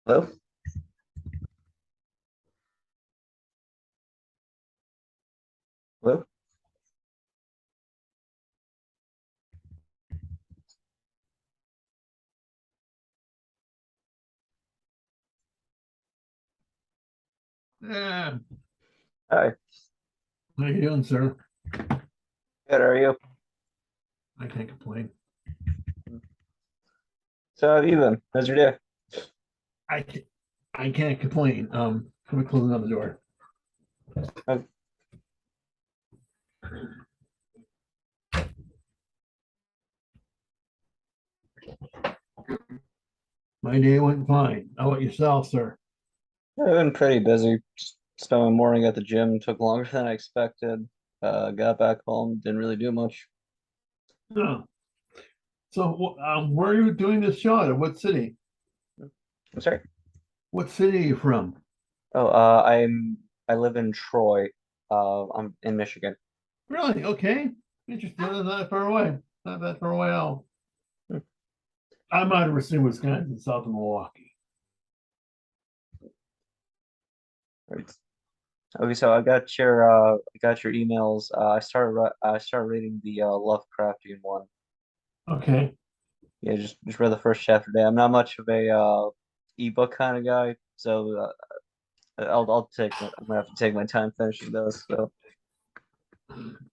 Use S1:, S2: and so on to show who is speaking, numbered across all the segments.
S1: Hello? Hello?
S2: Yeah,
S1: Hi.
S2: how you doing, sir?
S1: Good, how are you?
S2: I can't complain.
S1: So how have you been? How's your day?
S2: I can't, I can't complain. Let me close another door.
S1: Uh,
S2: My day went fine. How about yourself, sir?
S1: I've been pretty busy. Just spent my morning at the gym, took longer than I expected. Got back home, didn't really do much.
S2: Oh, so where are you doing this show at? What city?
S1: I'm sorry.
S2: What city are you from?
S1: Oh, I live in Troy. I'm in Michigan.
S2: Really? Okay. Interesting. Not that far away. Not that far away at all.
S1: Hmm.
S2: I'm out of Racine, Wisconsin, south of Milwaukee.
S1: Right. Okay, so I got your emails. I started reading the Lovecraftian one.
S2: Okay.
S1: Yeah, just read the first chapter today. I'm not much of a ebook kind of guy, so I'm gonna have to take my time finishing those. So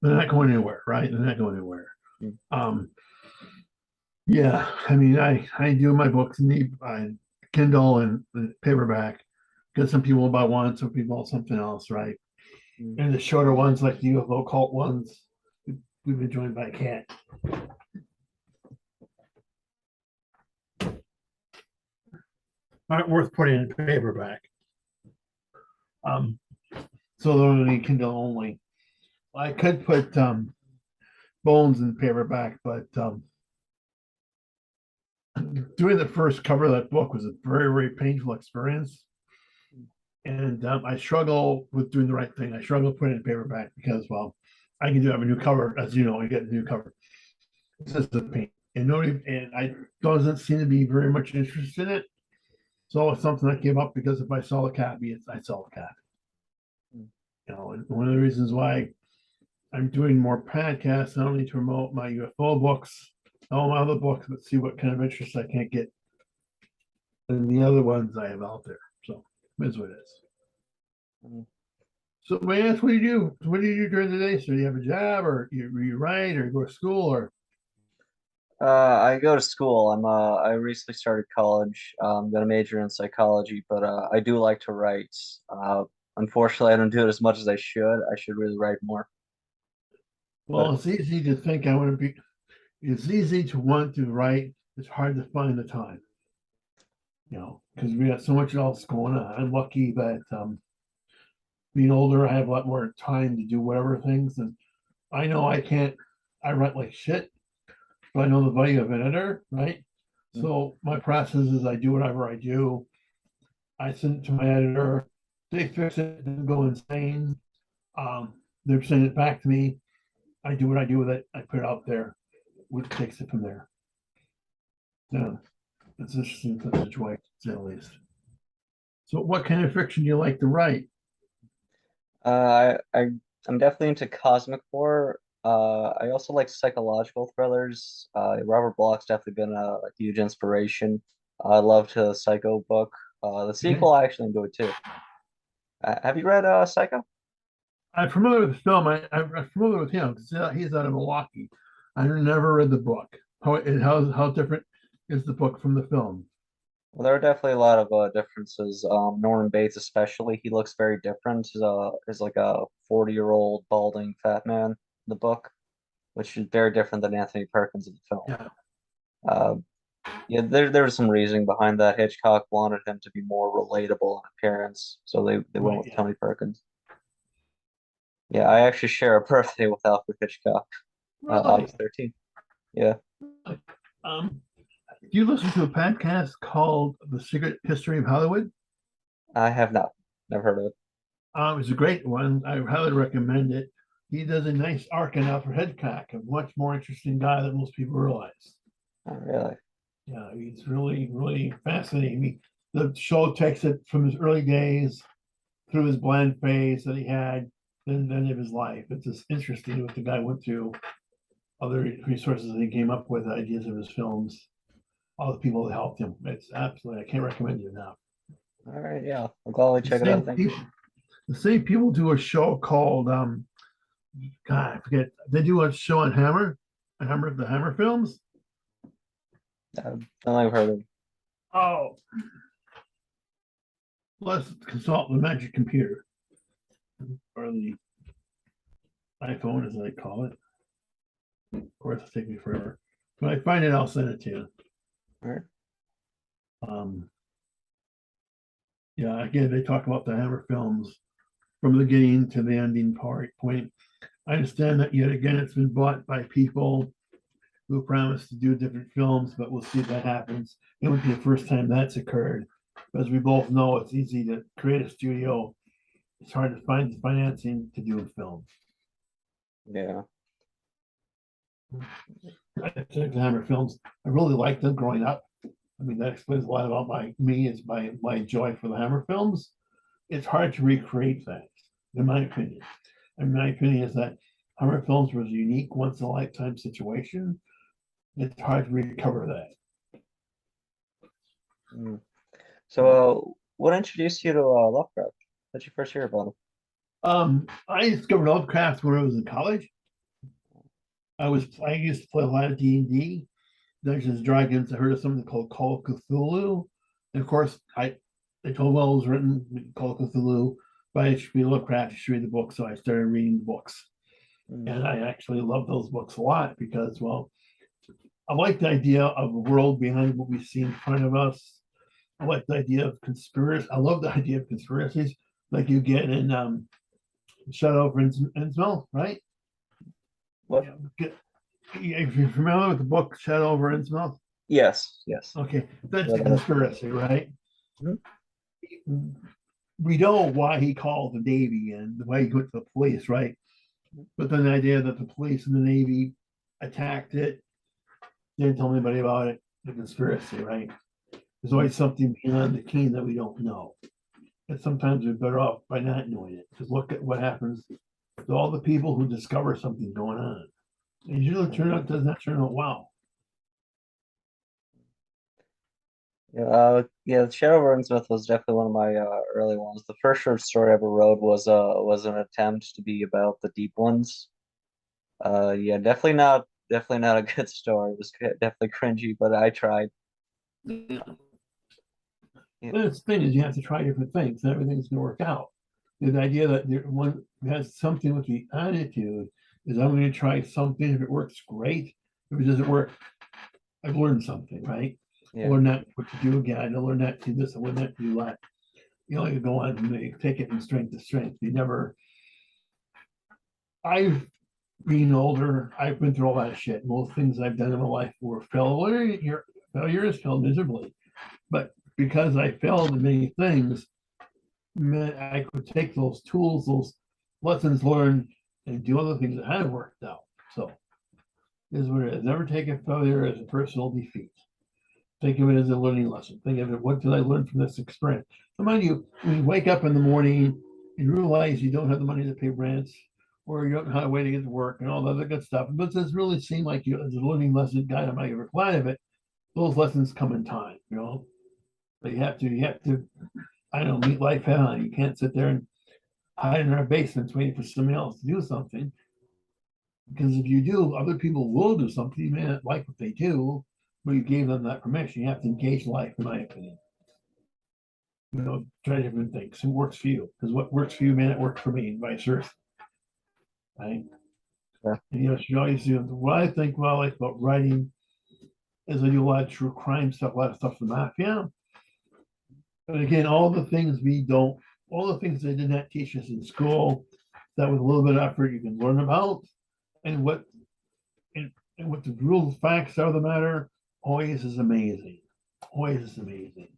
S2: They're not going anywhere, right? They're not going anywhere.
S1: mm,
S2: Um, yeah, I mean, I do my books in the Kindle and the paperback because some people buy one, some people something else, right?
S1: mm.
S2: And the shorter ones, like the UFO cult ones, we've been joined by a cat, aren't worth putting in paperback. Um, so they're only Kindle only. I could put Bones in paperback, but doing the first cover of that book was a very, very painful experience. And I struggle with doing the right thing. I struggle putting it in paperback because, well, I can do have a new cover, as you know, you get a new cover. It's just a pain, and nobody, and I doesn't seem to be very much interested in it. So it's something I gave up because if I sell a copy, I sell a copy.
S1: Mm.
S2: You know, and one of the reasons why I'm doing more podcasts, not only to promote my UFO books, all my other books, but see what kind of interest I can't get in the other ones I have out there. So that's what it is.
S1: Mm.
S2: So may I ask what do you do? What do you do during the day? So do you have a job or you write or you go to school or
S1: I go to school. I recently started college. Got a major in psychology, but I do like to write. Unfortunately, I don't do it as much as I should. I should really write more.
S2: well
S1: But
S2: it's easy to think I want to be it's easy to want to write. It's hard to find the time, because we got so much else going on. I'm lucky that being older, I have a lot more time to do whatever things. And I know I can't, I write like shit, but I know the value of an editor, right?
S1: mm,
S2: So my process is I do whatever I do. I send it to my editor. They fix it, then go insane. Um, they send it back to me. I do what I do with it. I put it out there, which takes it from there.
S1: mm.
S2: Yeah, it's interesting situation, at least. So, what kind of fiction do you like to write?
S1: I'm definitely into cosmic horror. I also like psychological thrillers. Robert Bloch's definitely been a huge inspiration. I loved his Psycho book. The
S2: Okay.
S1: sequel I actually enjoyed too. Have you read Psycho?
S2: I'm familiar with the film. I'm familiar with him because he's out of Milwaukee. I never read the book. How different is the book from the film?
S1: Well, there are definitely a lot of differences. Norman Bates, especially, he looks very different. He's like a 40-year-old balding fat man in the book, which is very different than Anthony Perkins in the film.
S2: Yeah,
S1: Uh, yeah, there was some reasoning behind that. Hitchcock wanted him to be more relatable in appearance, so they went
S2: right.
S1: with
S2: Yeah,
S1: Tony Perkins. Yeah, I actually share a birthday with Alfred Hitchcock,
S2: really.
S1: August 13th. Yeah,
S2: Um, do you listen to a podcast called "The Secret History of Hollywood"?
S1: I have not, never heard of it.
S2: It's a great one. I highly recommend it. He does a nice arc on Alfred Hitchcock, a much more interesting guy than most people realize.
S1: Oh, really?
S2: Yeah, he's really, really fascinating me. the show takes it from his early days through his bland phase that he had, then the end of his life. It's just interesting what the guy went through, other resources that he came up with, ideas of his films, all the people that helped him. It's absolutely, I can't recommend it enough.
S1: All right, yeah, I'll gladly
S2: The
S1: check it out.
S2: same
S1: Thank you.
S2: people, the same people do a show called God, I forget. They do a show on the Hammer films.
S1: I've heard of.
S2: Oh, let's consult the magic computer or the iPhone, as I call it. Of course, it'll take me forever. When I find it, I'll send it to you.
S1: All right.
S2: Um, yeah, again, they talk about the Hammer films from the beginning to the ending point. I understand that yet again, it's been bought by people who promised to do different films, but we'll see if that happens. It would be the first time that's occurred. As we both know, it's easy to create a studio. It's hard to find the financing to do a film.
S1: Yeah.
S2: I think the Hammer films, I really liked them growing up. I mean, that explains a lot about me is my joy for the Hammer films. It's hard to recreate that, in my opinion. And my opinion is that Hammer films was a unique, once in a lifetime situation. It's hard to recover that.
S1: Mm. So, what introduced you to Lovecraft? How'd you first hear about him?
S2: I discovered Lovecraft when I was in college. I used to play a lot of D&D, Dungeons and Dragons. I heard of something called Call of Cthulhu, and of course, they told me well, it was written Call of Cthulhu by H.P. Lovecraft. You should read the book, so I started reading the books,
S1: Mm.
S2: and I actually love those books a lot because, well, I like the idea of a world behind what we see in front of us. I like the idea of conspiracy. I love the idea of conspiracies, like you get in Shadow over Innsmouth, right?
S1: What?
S2: If you're familiar with the book Shadow over Innsmouth,
S1: Yes, yes.
S2: okay, that's
S1: Yeah,
S2: a conspiracy, right?
S1: Mhm.
S2: We know why he called the Navy and why he went to the police, right? But then the idea that the police and the Navy attacked it, didn't tell anybody about it, the conspiracy, right? There's always something beyond the keen that we don't know. And sometimes we're better off by not knowing it. Just look at what happens to all the people who discover something going on. And usually does not turn out well.
S1: Yeah, Shadow Smith was definitely one of my early ones. The first short story I ever wrote was an attempt to be about the deep ones. Yeah, definitely not a good story. It was definitely cringy, but I tried.
S2: Yeah.
S1: Yeah,
S2: The thing is, you have to try different things. And everything's going to work out. The idea that one has something with the attitude is I'm going to try something. If it works, great. If it doesn't work, I've learned something, right? I
S1: yeah,
S2: learned not what to do again. I learned not to do this. I learned not to do that. You know, you go on and you take it from strength to strength. You never. I've been older. I've been through a lot of shit. Most things I've done in my life were failures, failed miserably. But because I failed in many things, meant I could take those tools, those lessons learned, and do other things that have worked out. So this is what it is. Never take a failure as a personal defeat. Think of it as a learning lesson. Think of it, what did I learn from this experience? So mind you, when you wake up in the morning and realize you don't have the money to pay rent, or you don't know how to way to get to work and all the other good stuff, but does really seem like you as a learning lesson, God, I'm not ever glad of it. Those lessons come in time, you know. But you have to, I don't know, meet life head on. You can't sit there and hide in our basements waiting for somebody else to do something. Because if you do, other people will do something. You may not like what they do, but you gave them that permission. You have to engage life, in my opinion. You know, try different things. Who works for you? Because what works for you may not work for me, and vice versa. Right?
S1: yeah.
S2: And, you know, you always do. What I think well, like about writing is I do a lot of true crime stuff, a lot of stuff for the mafia. But again, all the things all the things they did not teach us in school, that with a little bit of effort you can learn about, and and what the real facts are of the matter always is amazing. Always is amazing.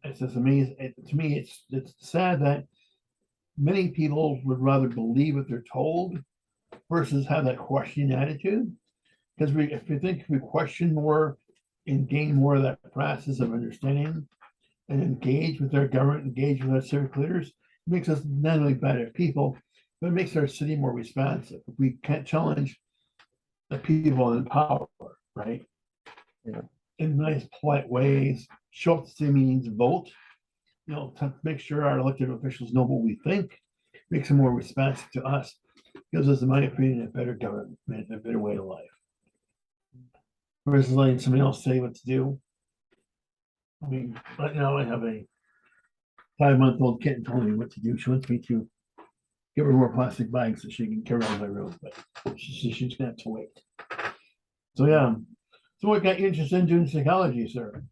S2: It's just amazing. To me, it's sad that many people would rather believe what they're told versus have that questioning attitude. Because if we question more and gain more of that process of understanding, and engage with our government, engage with our civic leaders, it makes us not only better people, but it makes our city more responsive. If we can't challenge the people in power, right?
S1: Yeah.
S2: In nice, polite ways, show up to city meetings, vote, to make sure our elected officials know what we think, makes them more responsive to us, gives us, in my opinion, a better government, a better way of life. Versus letting somebody else say what to do. I mean, right now I have a 5-month-old kitten telling me what to do. She wants me to give her more plastic bags so she can carry on my room, but she's gonna have to wait. So yeah. So what got you interested in doing psychology, sir?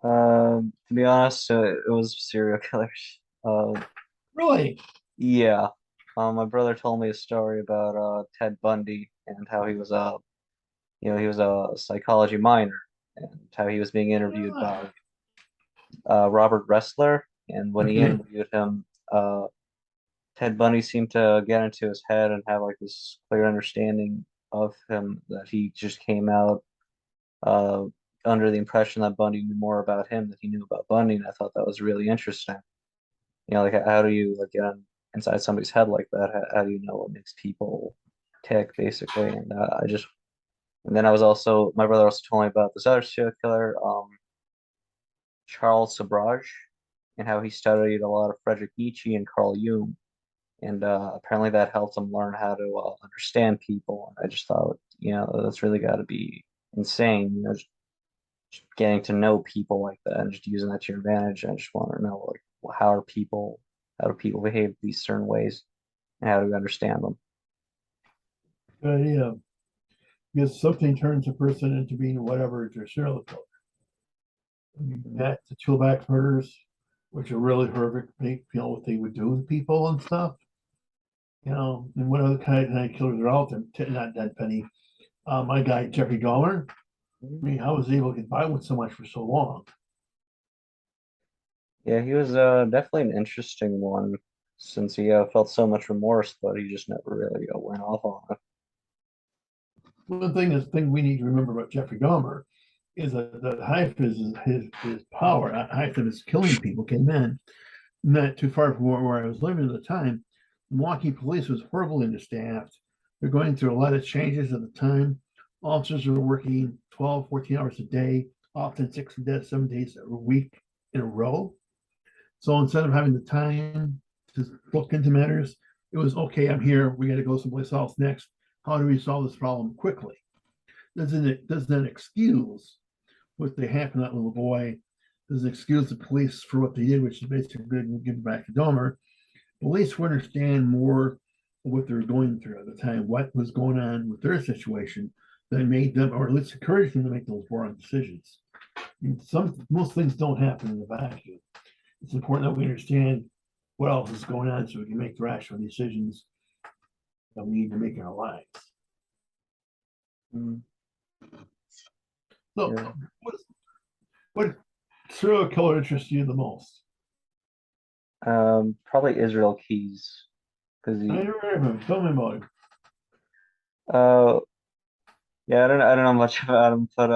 S1: To be honest, it was serial killers.
S2: Really?
S1: Yeah. My brother told me a story about Ted Bundy and how he was he was a psychology minor and how he was being interviewed
S2: Ah,
S1: by Robert Ressler. And when he
S2: okay.
S1: interviewed him, Ted Bundy seemed to get into his head and have like this clear understanding of him that he just came out uh, under the impression that Bundy knew more about him than he knew about Bundy, and I thought that was really interesting. Like how do you like inside somebody's head like that? How do you know what makes people tick, basically? And and then I was also my brother also told me about this other serial killer, Charles Sabraj, and how he studied a lot of Friedrich Nietzsche and Carl Jung, and apparently that helped him learn how to understand people. And I just thought, that's really got to be insane. Just getting to know people like that and just using that to your advantage. I just want to know like how do people behave these certain ways, and how do we understand them?
S2: Good idea. Because something turns a person into being whatever it's a serial killer. That the Chilback murders, which are really horrific, what they would do with people and stuff. And what other kind of killers are out there? Not Dead Penny. My guy Jeffrey Dahmer. I mean, how was he able to get by with so much for so long?
S1: Yeah, he was definitely an interesting one since he felt so much remorse, but he just never really went off on it.
S2: One thing we need to remember about Jeffrey Dahmer is that the height of his power, height of his killing people came in not too far from where I was living at the time. The Milwaukee police was horribly understaffed. They're going through a lot of changes at the time. Officers were working 12, 14 hours a day, often 6 to 7 days a week in a row. So instead of having the time to look into matters, it was okay, I'm here. We got to go someplace else next. How do we solve this problem quickly? Doesn't excuse what they happened to that little boy. Doesn't excuse the police for what they did, which is basically give back to Dahmer. Police would understand more of what they were going through at the time, what was going on with their situation that made them, or at least encouraged them to make those wrong decisions. Most things don't happen in a vacuum. It's important that we understand what else is going on so we can make the rational decisions that we need to make in our lives.
S1: Mm,
S2: So,
S1: yeah.
S2: what, what serial killer interests you the most?
S1: Probably Israel Keys because
S2: I
S1: he
S2: never heard of him. Tell me about him.
S1: uh yeah, I don't know much about him, but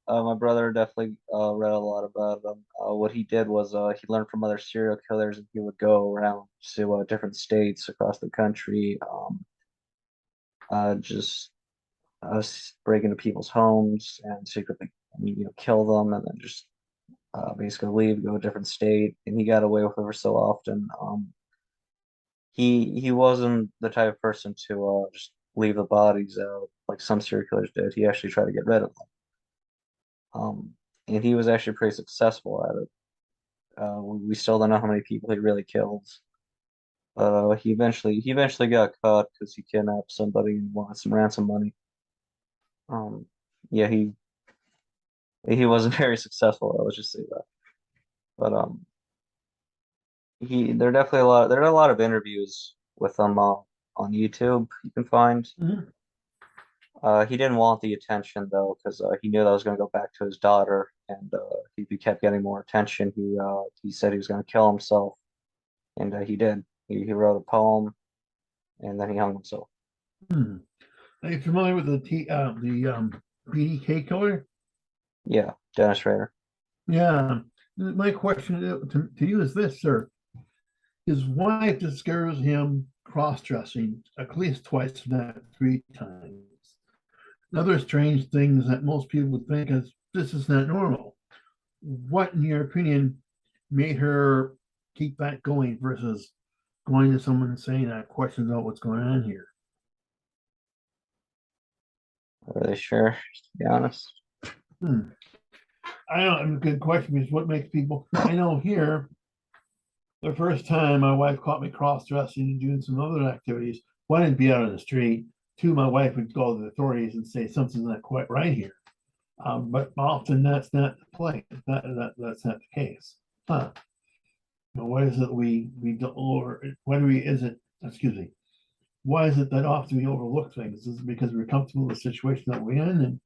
S1: my brother definitely read a lot about him. What he did was he learned from other serial killers, and he would go around to different states across the country, just break into people's homes and secretly, kill them, and then just basically leave, go to a different state. And he got away with it for so often. He wasn't the type of person to just leave the bodies out like some serial killers did. He actually tried to get rid of them. And he was actually pretty successful at it. We still don't know how many people he really killed. He eventually got caught because he kidnapped somebody and wanted some ransom money. Um, yeah, he wasn't very successful. Let's just say that. But there are a lot of interviews with him on YouTube you can find.
S2: Mhm.
S1: He didn't want the attention though, because he knew that was going to go back to his daughter, and if he kept getting more attention, he said he was going to kill himself, and he did. He wrote a poem, and then he hung himself.
S2: Hmm. Are you familiar with the BDK killer?
S1: Yeah, Dennis Rader.
S2: Yeah. My question to you is this, sir. His wife discovers him cross-dressing at least twice, if not three times. Other strange things that most people would think is this is not normal. What, in your opinion, made her keep that going versus going to someone and saying that questions about what's going on here?
S1: Not really sure, to be honest.
S2: Hmm. I don't know. A good question is what makes people. I know here, the first time my wife caught me cross dressing and doing some other activities, one, it'd be out on the street. Two, my wife would call the authorities and say something's not quite right here. But often that's not the play. That's not the case. Huh. What is it we don't, or why do we, is it, excuse me, why is it that often we overlook things? Is it because we're comfortable with the situation that we're in and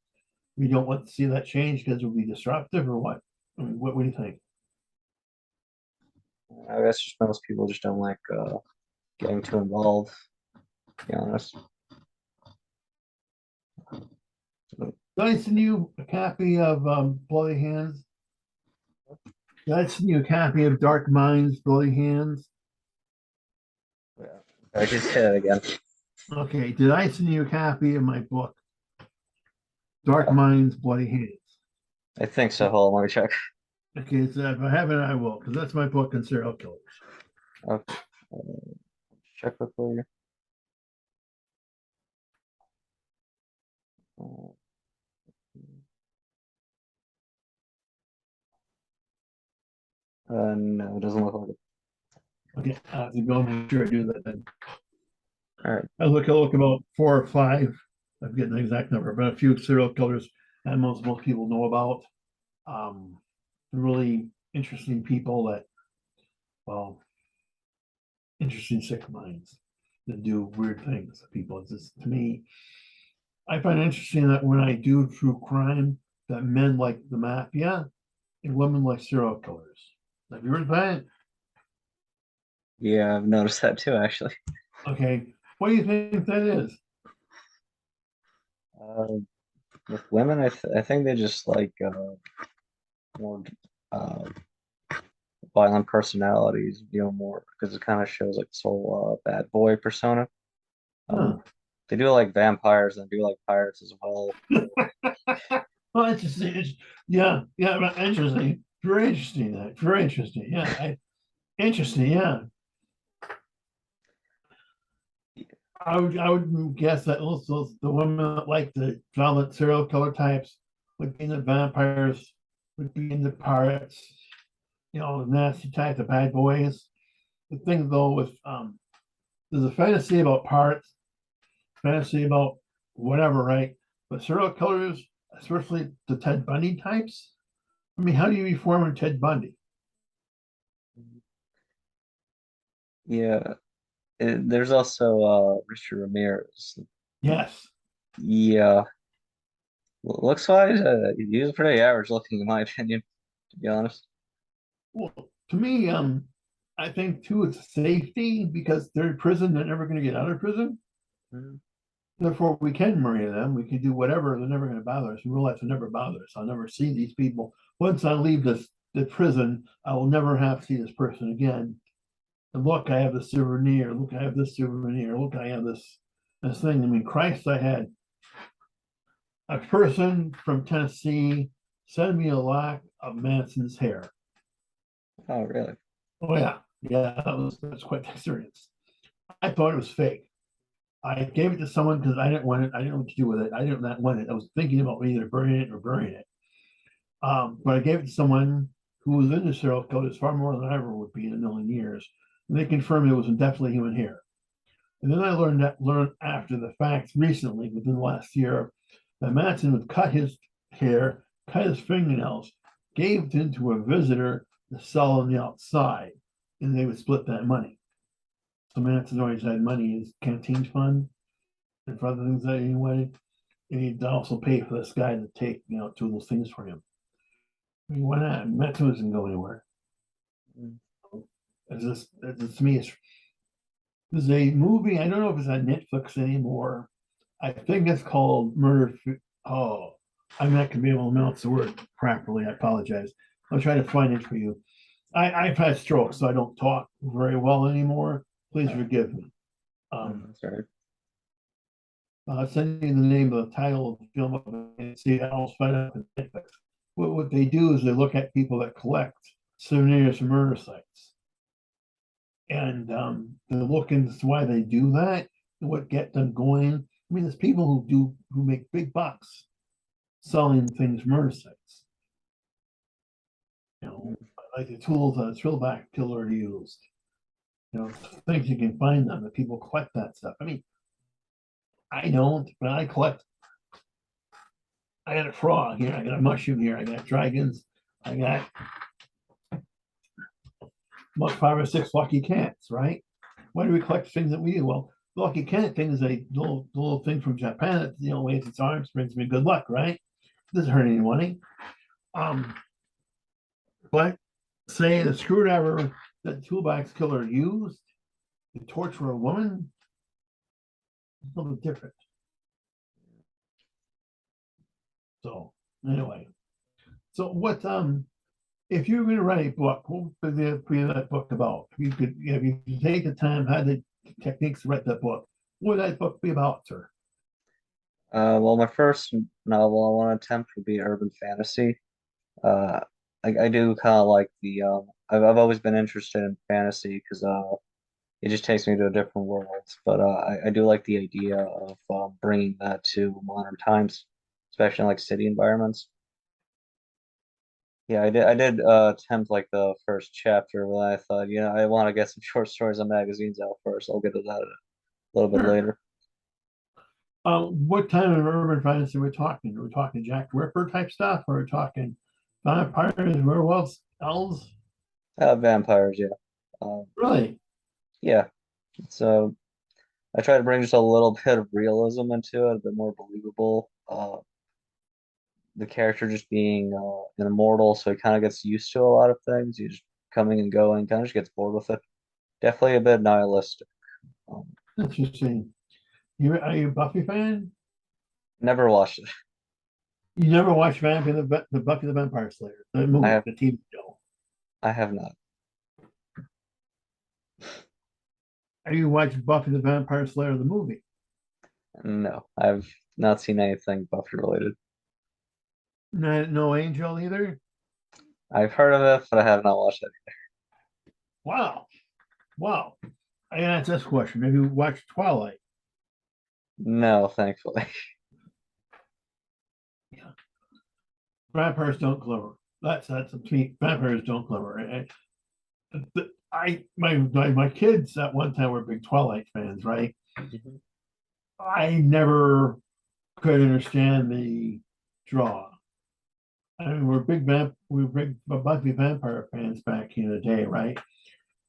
S2: we don't want to see that change because it will be disruptive or what? I mean, what do you think?
S1: I guess just most people just don't like getting too involved, to be honest.
S2: Did I send you a copy of Bloody Hands? Did I send you a copy of Dark Minds, Bloody Hands?
S1: Yeah. I just say that again.
S2: Okay, did I send you a copy of my book, Dark
S1: Yeah,
S2: Minds, Bloody Hands?
S1: I think so. Hold on, let me check.
S2: Okay, so if I haven't, I will, because that's my book on serial killers.
S1: Okay. Check quickly. Uh, no, it doesn't look like it.
S2: Okay, I have to go make sure I do that then.
S1: All right.
S2: I look about four or five. I'm getting the exact number, but a few serial killers that most people know about. Um, really interesting people that, well, interesting sick minds that do weird things to people. It's just to me, I find it interesting that when I do true crime, that men like the mafia and women like serial killers. Have you heard that?
S1: Yeah, I've noticed that too, actually.
S2: Okay, what do you think that is?
S1: Uh, with women, I think they just like more uh, violent personalities, more because it kind of shows like this whole bad boy persona.
S2: Huh.
S1: Um, they do like vampires and do like pirates as well.
S2: Well, interesting. Yeah, yeah, but interesting. Very interesting. That very interesting. Yeah, interesting. Yeah, I would guess that also the women that like the violent serial killer types would be in the vampires, would be in the pirates. The nasty type, the bad boys. The thing though with there's a fantasy about pirates, fantasy about whatever, right? But serial killers, especially the Ted Bundy types. I mean, how do you reform a Ted Bundy?
S1: Yeah, there's also Richard Ramirez.
S2: Yes.
S1: Yeah, looks wise, he was pretty average looking in my opinion, to be honest.
S2: Well, to me, I think too it's safety because they're in prison, they're never going to get out of prison.
S1: Mhm.
S2: Therefore, we can marry them. We can do whatever. They're never going to bother us. Real life will never bother us. I'll never see these people. Once I leave the prison, I will never have to see this person again. And look, I have this souvenir. Look, I have this souvenir. Look, I have this thing. I mean, Christ, I had a person from Tennessee send me a lock of Manson's hair.
S1: Oh, really?
S2: Oh yeah, yeah, that's quite the experience. I thought it was fake. I gave it to someone because I didn't want it. I didn't know what to do with it. I did not want it. I was thinking about either burning it or burying it. But I gave it to someone who was in the serial killers far more than I ever would be in a million years. And they confirmed it was definitely human hair. And then I learned after the fact recently, within the last year, that Matson would cut his hair, cut his fingernails, gave it into a visitor to sell on the outside, and they would split that money. So Manson always had money in his canteen fund and for other things that he wanted. And he'd also pay for this guy to take, two of those things for him. I mean, why not? Manson doesn't go anywhere.
S1: Mm.
S2: To me, there's a movie, I don't know if it's on Netflix anymore. I think it's called Murder. Oh, I'm not going to be able to pronounce the word properly. I apologize. I'll try to find it for you. I've had strokes, so I don't talk very well anymore. Please forgive me. Um,
S1: Sorry.
S2: I'll send you the name of the title of the film and see how else find out. What they do is they look at people that collect souvenirs from murder sites, and they look into why they do that and what get them going. I mean, there's people who make big bucks selling things from murder sites. You know, like the tools that a thrillback killer used. You know, things you can find them that people collect that stuff. I mean, I don't, but I collect. I got a frog here. I got a mushroom here. I got dragons. I got about 5 or 6 lucky cats, right? Why do we collect things that we do? Well, the lucky cat thing is a little thing from Japan that waves its arms, brings me good luck, right? It doesn't hurt any money. But say the screwdriver that toolbox killer used to torture a woman, it's a little bit different. So anyway, so what if you were going to write a book, what would that book about? If you could take the time, had the techniques to write that book, what would that book be about, sir?
S1: Well, my first novel I want to attempt would be urban fantasy. Uh, I do kind of like the I've always been interested in fantasy because it just takes me to a different world. But I do like the idea of bringing that to modern times, especially in like city environments. Yeah, I did attempt like the first chapter, but I thought, I want to get some short stories and magazines out first. I'll get to that a little bit
S2: Sure.
S1: later.
S2: What kind of urban fantasy are we talking? Are we talking Jack the Ripper type stuff? Or are we talking vampires, werewolves, elves?
S1: Vampires, yeah. Um,
S2: Really?
S1: yeah. So I try to bring just a little bit of realism into it, a bit more believable. The character just being an immortal, so he kind of gets used to a lot of things. He's just coming and going, kind of just gets bored with it. Definitely a bit nihilistic. Um,
S2: Interesting. Are you a Buffy fan?
S1: Never watched it.
S2: You never watched the Buffy the Vampire Slayer, the
S1: I
S2: movie,
S1: have
S2: the TV show.
S1: I have not.
S2: Have you watched Buffy the Vampire Slayer, the movie?
S1: No, I've not seen anything Buffy related.
S2: No Angel either?
S1: I've heard of it, but I have not watched it.
S2: Wow. Wow. I can ask this question. Maybe you watched Twilight.
S1: No, thankfully.
S2: Yeah. Vampires don't glimmer. That's a tweet. Vampires don't glimmer. My kids at one time were big Twilight fans, right?
S1: Mhm.
S2: I never could understand the draw. I mean, we were big Buffy vampire fans back in the day, right?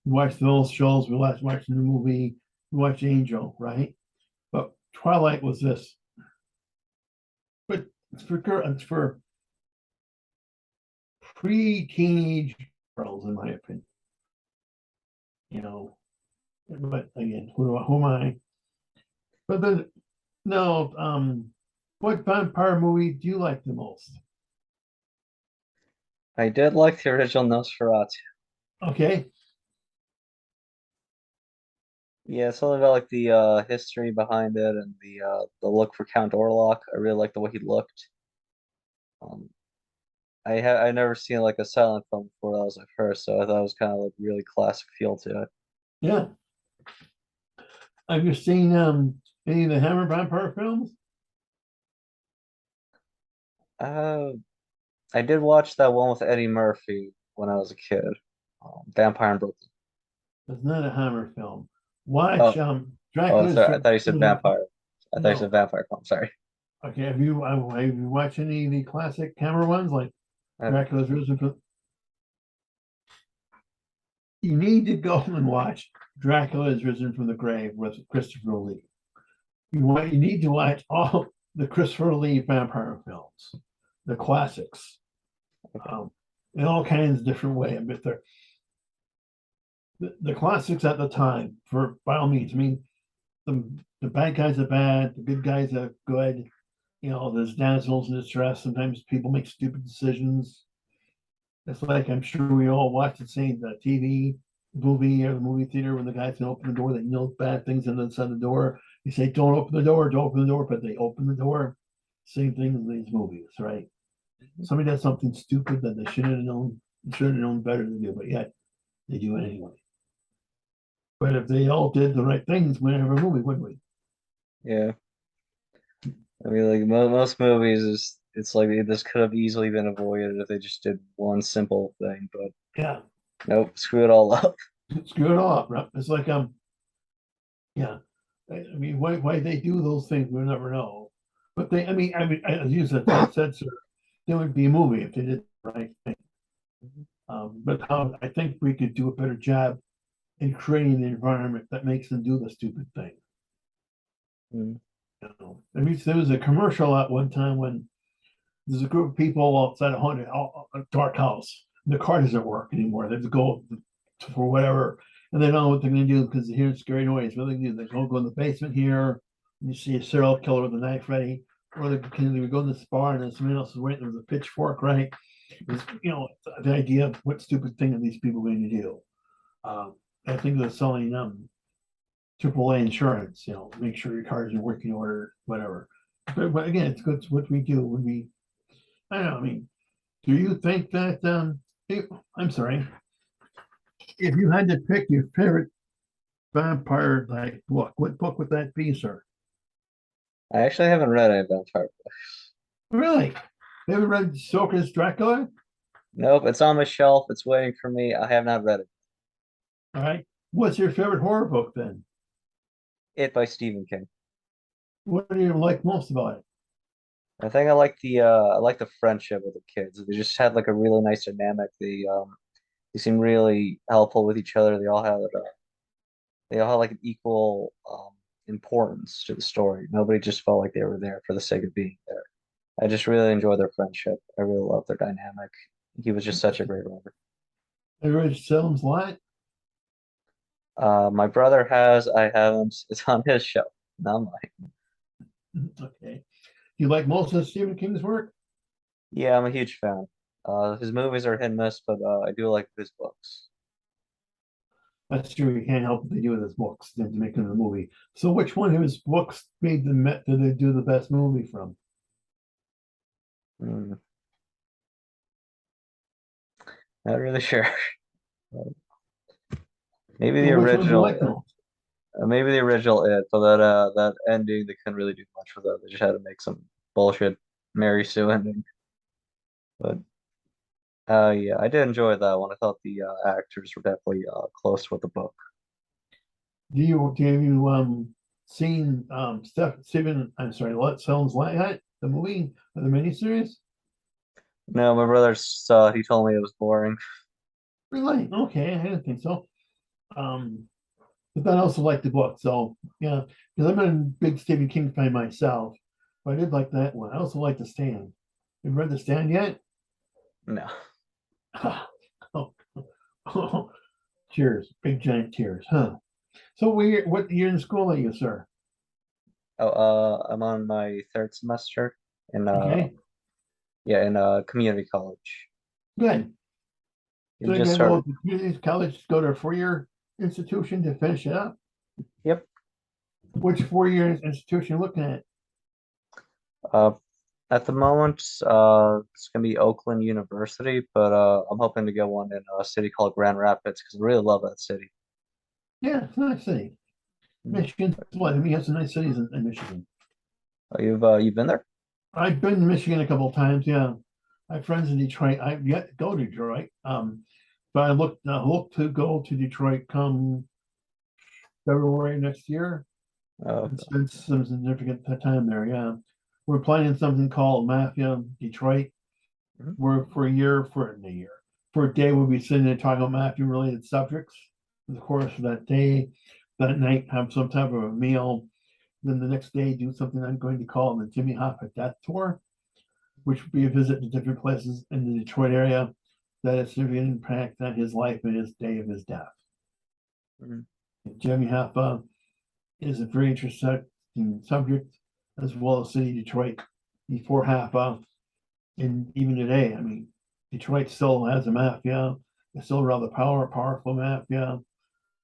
S2: We watched those shows, we watched the new movie, we watched Angel, right? But Twilight was this, but it's for pre-teenage girls, in my opinion. You know, but again, who am I? But then no, what vampire movie do you like the most?
S1: I did like the original Nosferatu.
S2: Okay,
S1: Yeah, something about like the history behind it and the look for Count Orlok. I really like the way he looked. Um, I never seen like a silent film before that was my first, so I thought it was kind of like really classic feel to it.
S2: yeah. Have you seen any of the Hammer vampire films?
S1: Uh, I did watch that one with Eddie Murphy when I was a kid, Vampire in Brooklyn.
S2: It's not a Hammer film. Watch
S1: Oh, oh,
S2: Dracula's
S1: sorry. I thought you said vampire. I thought you said
S2: no.
S1: vampire film. Sorry.
S2: Okay, have you watched any of the classic Hammer ones like
S1: I,
S2: Dracula's Risen from? You need to go and watch Dracula is Risen from the Grave with Christopher Lee. You need to watch all the Christopher Lee vampire films, the classics,
S1: okay.
S2: in all kinds of different ways. But they're the classics at the time, for by all means. I mean, the bad guys are bad, the good guys are good. You know, there's damsels in distress. Sometimes people make stupid decisions. It's like I'm sure we all watch the same TV movie or the movie theater when the guys can open the door, they know bad things inside the door. You say, don't open the door, don't open the door, but they open the door. Same thing in these movies, right? Somebody does something stupid that they should have known better to do, but yet they do it anyway. But if they all did the right things, we'd have a movie, wouldn't we?
S1: Yeah. I mean, like most movies, is it's like this could have easily been avoided if they just did one simple thing, but
S2: Yeah,
S1: nope, screw it all up.
S2: screw it off, right? It's like yeah. I mean, why they do those things, we'll never know. But as you said, sir, there would be a movie if they did the right thing. But how I think we could do a better job in creating an environment that makes them do the stupid thing.
S1: Mm.
S2: You know, I mean, there was a commercial at one time when there's a group of people outside a dark house. And the car doesn't work anymore. They have to go for whatever, and they don't know what they're going to do because they hear scary noise. What do they do? They go in the basement here. And you see a serial killer with a knife ready, or they can go in this bar and then somebody else is waiting with a pitchfork, right? It's, the idea of what stupid thing are these people going to do. I think they're selling AAA insurance. Make sure your car's in working order, whatever. But again, it's good. It's what we do when we. I don't know. I mean, do you think that? I'm sorry. If you had to pick your favorite vampire like book, what book would that be, sir?
S1: I actually haven't read any vampire books.
S2: Really? You ever read Stoker's Dracula?
S1: Nope, it's on my shelf. It's waiting for me. I have not read it.
S2: All right. What's your favorite horror book then?
S1: It by Stephen King.
S2: What do you like most about it?
S1: I think I like the friendship with the kids. They just had like a really nice dynamic. They seem really helpful with each other. They all had like an equal importance to the story. Nobody just felt like they were there for the sake of being there. I just really enjoy their friendship. I really love their dynamic. He was just such a great writer.
S2: I read Salem's Lot.
S1: My brother has, I haven't. It's on his shelf, not mine.
S2: Okay. Do you like most of Stephen King's work?
S1: Yeah, I'm a huge fan. His movies are hit and miss, but I do like his books.
S2: That's true. You can't help what they do with his books to make them a movie. So, which one of his books made the did they do the best movie from?
S1: Hmm, not really sure. Maybe
S2: Well,
S1: the
S2: which one do you like
S1: original,
S2: the most?
S1: maybe the original It, but that ending they couldn't really do much with it. They just had to make some bullshit Mary Sue ending. But yeah, I did enjoy that one. I thought the actors were definitely close with the book.
S2: Have you seen Stephen? I'm sorry, Let Sounds Like the movie or the miniseries?
S1: No, my brother saw. He told me it was boring.
S2: Really? Okay, I didn't think so. Um, but I also like the book, so yeah, because I'm a big Stephen King fan myself. But I did like that one. I also like The Stand. You read The Stand yet?
S1: No.
S2: Oh, oh, tears, big giant tears, huh? So what year in school are you, sir?
S1: Oh, I'm on my third semester in
S2: Okay,
S1: yeah, in community college.
S2: good.
S1: You
S2: So you
S1: just
S2: gotta go
S1: started.
S2: to community college, go to a 4-year institution to finish it up.
S1: Yep.
S2: Which 4-year institution you looking at?
S1: Uh, at the moment, it's gonna be Oakland University, but I'm hoping to get one in a city called Grand Rapids because I really love that city.
S2: Yeah, it's a nice city.
S1: Mm.
S2: Michigan's what? I mean, you have some nice cities in Michigan.
S1: You've been there?
S2: I've been to Michigan a couple of times. Yeah, I have friends in Detroit. I've yet to go to Detroit. But I look to go to Detroit come February next year
S1: Uh,
S2: and spend some significant time there. Yeah, we're planning something called Mafia Detroit.
S1: mhm.
S2: We're for a day we'll be sitting there talking about mafia related subjects. And of course, for that day, that night, have some type of a meal. Then the next day, do something I'm going to call the Jimmy Hoffa Death Tour, which would be a visit to different places in the Detroit area that has significant impact on his life and his day of his death.
S1: Mhm.
S2: Jimmy Hoffa is a very interesting subject, as well as City of Detroit before Hoffa, and even today. I mean, Detroit still has a mafia. It's still a rather powerful mafia.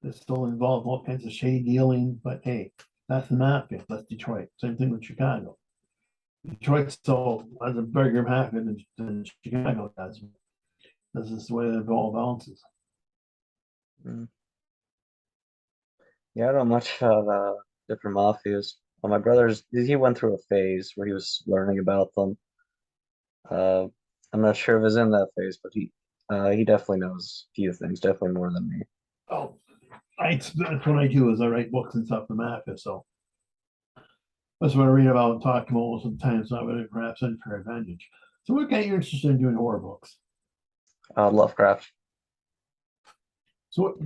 S2: It's still involved in all kinds of shady dealing. But hey, that's the mafia. That's Detroit. Same thing with Chicago. Detroit still has a bigger mafia than Chicago does. This is the way the ball bounces.
S1: Mm. Yeah, I don't know much about different mafias. Well, my brother's he went through a phase where he was learning about them. Uh, I'm not sure if he's in that phase, but he definitely knows a few things, definitely more than me.
S2: Oh, that's what I do is I write books and stuff the mafia. So that's what I read about and talk about sometimes, not with perhaps unfair advantage. So what got you interested in doing horror books?
S1: Lovecraft.
S2: So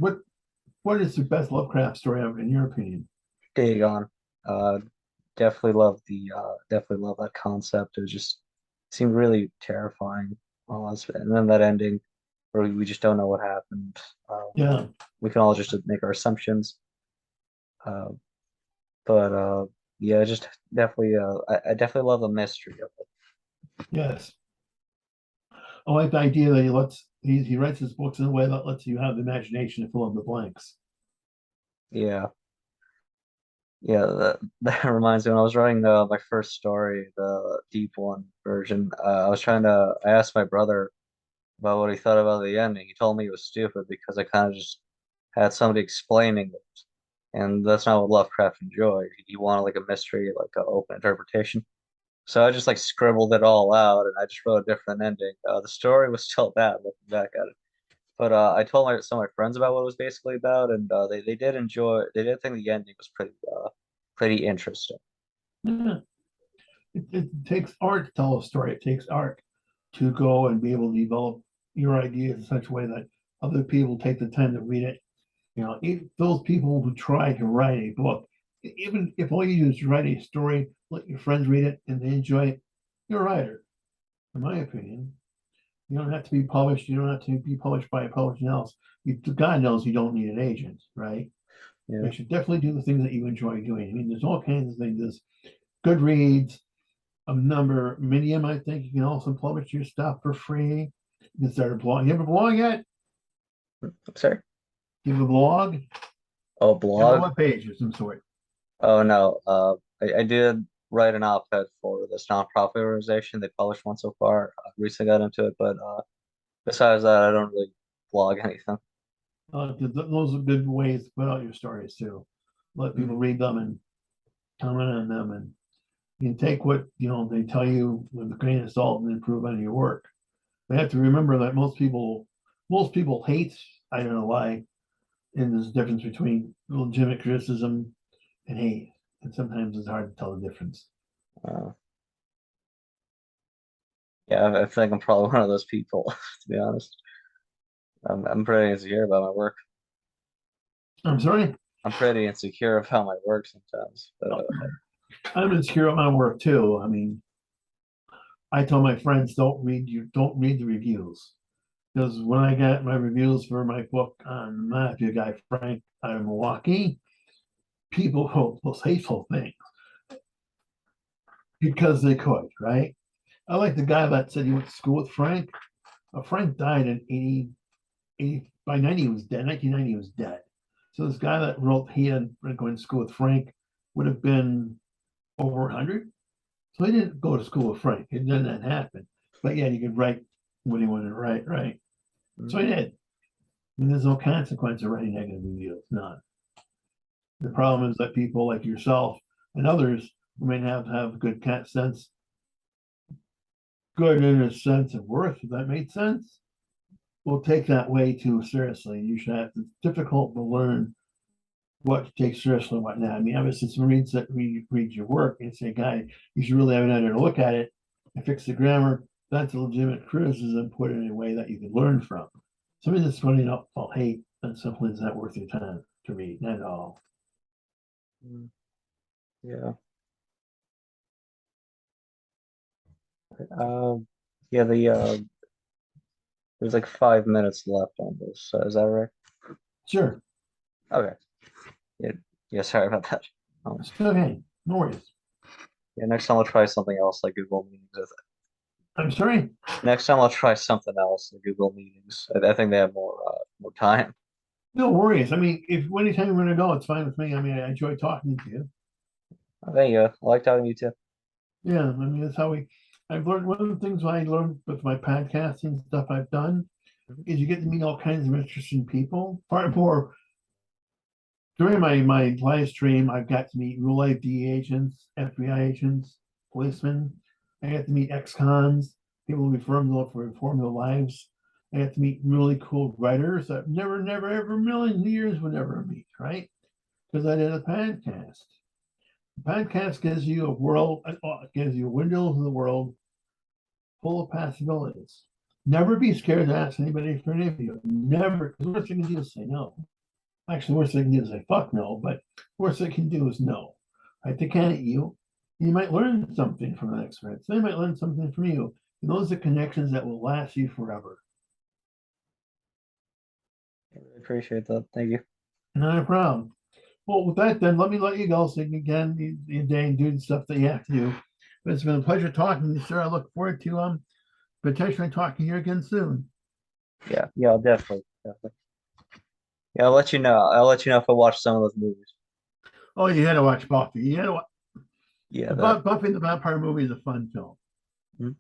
S2: what is the best Lovecraft story ever in your opinion?
S1: Dagon. Uh, definitely love that concept. It just seemed really terrifying. And then that ending where we just don't know what happened.
S2: Yeah.
S1: We can all just make our assumptions. Uh, but yeah, just definitely I definitely love the mystery of it.
S2: Yes. I like the idea that he writes his books in a way that lets you have the imagination to fill in the blanks.
S1: Yeah. Yeah, that reminds me when I was writing my first story, the deep one version, I asked my brother about what he thought about the ending. He told me it was stupid because I kind of just had somebody explaining it. And that's not what Lovecraft enjoyed. He wanted like a mystery, like an open interpretation. So I just like scribbled it all out and I just wrote a different ending. The story was still bad looking back at it. But I told some of my friends about what it was basically about, and they did enjoy. They did think the ending was pretty interesting.
S2: Yeah. It takes art to tell a story. It takes art to go and be able to develop your ideas in such a way that other people take the time to read it. Those people who try to write a book, even if all you do is write a story, let your friends read it and they enjoy it, you're a writer, in my opinion. You don't have to be published. You don't have to be published by a publishing house. God knows you don't need an agent, right?
S1: Yeah,
S2: You should definitely do the things that you enjoy doing. I mean, there's all kinds of things. There's Goodreads, a number, Medium. I think you can also publish your stuff for free. You can start a blog. You have a blog yet?
S1: sorry.
S2: You have a blog? You
S1: Oh,
S2: have a
S1: blog.
S2: web page of some sort.
S1: Oh no. I did write an op-ed for this nonprofit organization. They published one so far. I recently got into it, but besides that, I don't really blog anything.
S2: Those are good ways to put out your stories too. Let people
S1: Mm.
S2: read them and comment on them, and you can take what they tell you with a grain of salt and improve on your work. They have to remember that most people hate. I don't know why. And there's a difference between legitimate criticism and hate, and sometimes it's hard to tell the difference.
S1: Uh, yeah, I think I'm probably one of those people, to be honest. I'm pretty insecure about my work.
S2: I'm sorry.
S1: I'm pretty insecure about my work sometimes. But
S2: I'm insecure of my work too. I mean, I tell my friends don't read the reviews because when I got my reviews for my book on the mafia guy Frank out of Milwaukee, people wrote those hateful things because they could, right? I like the guy that said he went to school with Frank. Frank died in 80 by 90 he was dead. 1990 he was dead. So this guy that wrote he had going to school with Frank would have been over 100. So he didn't go to school with Frank. It didn't happen. But yeah, he could write what he wanted to write, right? So
S1: mm,
S2: he did. And there's no consequence of writing negative reviews. None. The problem is that people like yourself and others who may have good sense, good in a sense of worth, if that made sense, will take that way too seriously. You should have it's difficult to learn what to take seriously and what not. I mean, obviously, some reads that read your work and say, "Guy, you should really have an editor look at it and fix the grammar." That's a legitimate criticism put in a way that you can learn from. Something that's running up all hate and simply is not worth your time to read, not at all.
S1: mm, yeah. Um, yeah, there's like 5 minutes left on this. Is that right?
S2: Sure,
S1: Okay. Yeah, yeah, sorry about that.
S2: it's okay, no worries.
S1: Yeah, next time I'll try something else like Google Meetings.
S2: I'm sorry.
S1: Next time I'll try something else in Google Meetings. I think they have more time.
S2: No worries. I mean, if anytime you want to go, it's fine with me. I mean, I enjoy talking to you.
S1: Thank you. I like talking to you too.
S2: Yeah, I mean, that's how we. I've learned one of the things I learned with my podcasting stuff I've done is you get to meet all kinds of interesting people. Far more during my live stream, I've got to meet real life DEA agents, FBI agents, policemen. I got to meet ex-cons, people who reform their lives. I got to meet really cool writers that never, ever, a million years would never meet, right? Because I did a podcast. The podcast gives you a world, gives you a window to the world full of possibilities. Never be scared to ask anybody for an interview. Never, because the worst thing you can do is say no. Actually, the worst they can do is say fuck no, but the worst they can do is no. Right? They can't at you. You might learn something from an expert. They might learn something from you. And those are connections that will last you forever.
S1: I really appreciate that. Thank you.
S2: Not a problem. Well, with that, then let me let you go so you can your day and do the stuff that you have to do. But it's been a pleasure talking to you, sir. I look forward to potentially talking to you again soon.
S1: Yeah, I'll definitely. Yeah, I'll let you know. I'll let you know if I watch some of those movies.
S2: Oh, you had to watch Buffy. You had to watch
S1: Yeah,
S2: the
S1: that.
S2: Buffy the Vampire movie is a fun film.
S1: Mhm.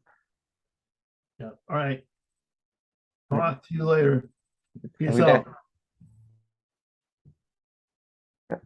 S2: Yeah. All right.
S1: All right.
S2: Talk to you later.
S1: Have a
S2: Peace
S1: good day.
S2: out.